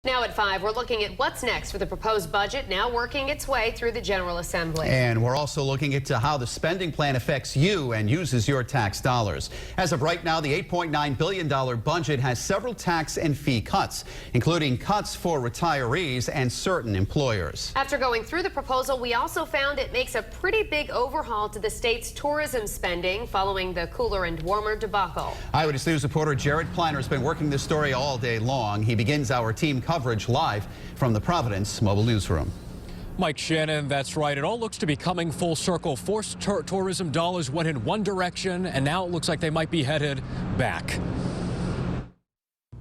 Now at 5, we're looking at what's next for the proposed budget, now working its way through the General Assembly. And we're also looking into how the spending plan affects you and uses your tax dollars. As of right now, the $8.9 billion budget has several tax and fee cuts, including cuts for retirees and certain employers. After going through the proposal, we also found it makes a pretty big overhaul to the state's tourism spending following the cooler and warmer debacle. Eyewitness News reporter Jared Planner has been working this story all day long. He begins our team coverage live from the Providence Mobile Newsroom. Mike Shannon, that's right. It all looks to be coming full circle. Forced tourism dollars went in one direction, and now it looks like they might be headed back.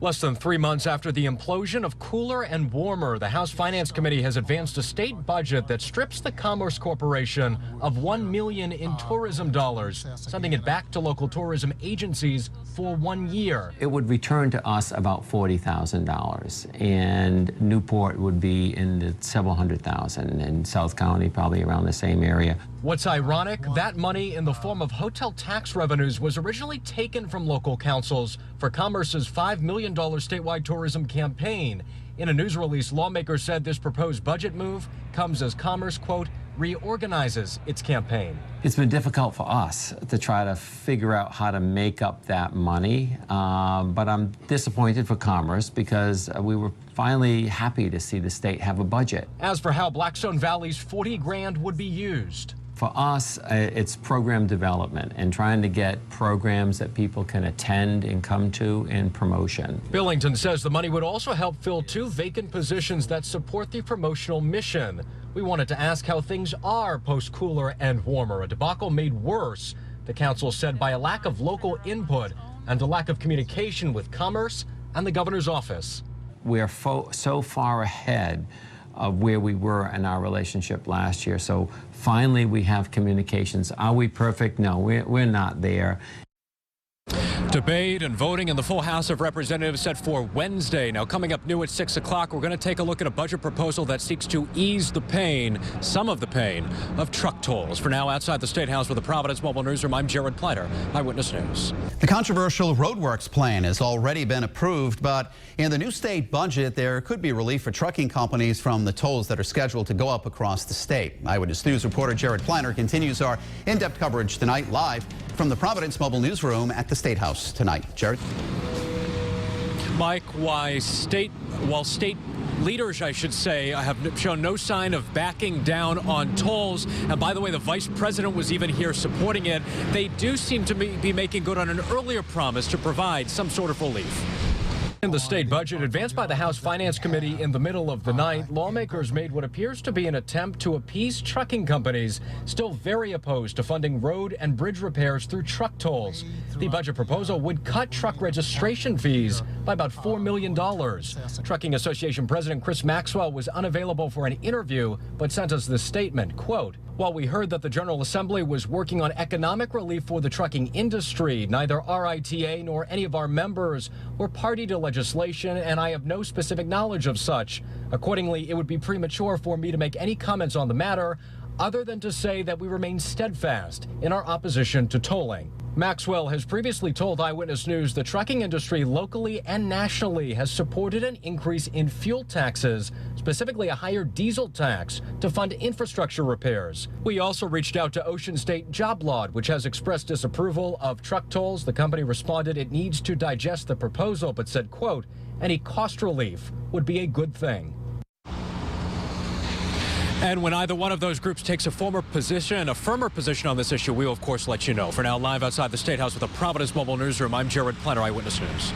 Less than 3 months after the implosion of Cooler and Warmer, the House Finance Committee has advanced a state budget that strips the Commerce Corporation of $1 million in tourism dollars, sending it back to local tourism agencies for 1 year. It would return to us about $40,000, and Newport would be in the several hundred thousand, and South County probably around the same area. What's ironic, that money in the form of hotel tax revenues was originally taken from local councils for Commerce's $5 million statewide tourism campaign. In a news release, lawmakers said this proposed budget move comes as Commerce, quote, reorganizes its campaign. It's been difficult for us to try to figure out how to make up that money, but I'm disappointed for Commerce because we were finally happy to see the state have a budget. As for how Blackstone Valley's 40 grand would be used. For us, it's program development and trying to get programs that people can attend and come to and promotion. Billington says the money would also help fill 2 vacant positions that support the promotional mission. We wanted to ask how things are post-Cooler and Warmer, a debacle made worse, the council said, by a lack of local input and a lack of communication with Commerce and the governor's office. We're so far ahead of where we were in our relationship last year. So finally we have communications. Are we perfect? No, we're not there. Debate and voting in the full House of Representatives set for Wednesday. Now, coming up new at 6 o'clock, we're going to take a look at a budget proposal that seeks to ease the pain, some of the pain, of truck tolls. For now, outside the State House with the Providence Mobile Newsroom, I'm Jared Planner, Eyewitness News. The controversial Roadworks plan has already been approved, but in the new state budget, there could be relief for trucking companies from the tolls that are scheduled to go up across the state. Eyewitness News reporter Jared Planner continues our in-depth coverage tonight live from the Providence Mobile Newsroom at the State House tonight. Jared? Mike, while state leaders, I should say, have shown no sign of backing down on tolls, and by the way, the vice president was even here supporting it, they do seem to be making good on an earlier promise to provide some sort of relief. In the state budget advanced by the House Finance Committee in the middle of the night, lawmakers made what appears to be an attempt to appease trucking companies still very opposed to funding road and bridge repairs through truck tolls. The budget proposal would cut truck registration fees by about $4 million. Trucking Association President Chris Maxwell was unavailable for an interview, but sent us this statement, quote, "While we heard that the General Assembly was working on economic relief for the trucking industry, neither RITA nor any of our members were party to legislation, and I have no specific knowledge of such. Accordingly, it would be premature for me to make any comments on the matter, other than to say that we remain steadfast in our opposition to tolling." Maxwell has previously told Eyewitness News the trucking industry locally and nationally has supported an increase in fuel taxes, specifically a higher diesel tax, to fund infrastructure repairs. We also reached out to Ocean State Joblot, which has expressed disapproval of truck tolls. The company responded it needs to digest the proposal, but said, quote, "Any cost relief would be a good thing." And when either one of those groups takes a firmer position on this issue, we will, of course, let you know. For now, live outside the State House with the Providence Mobile Newsroom, I'm Jared Planner, Eyewitness News.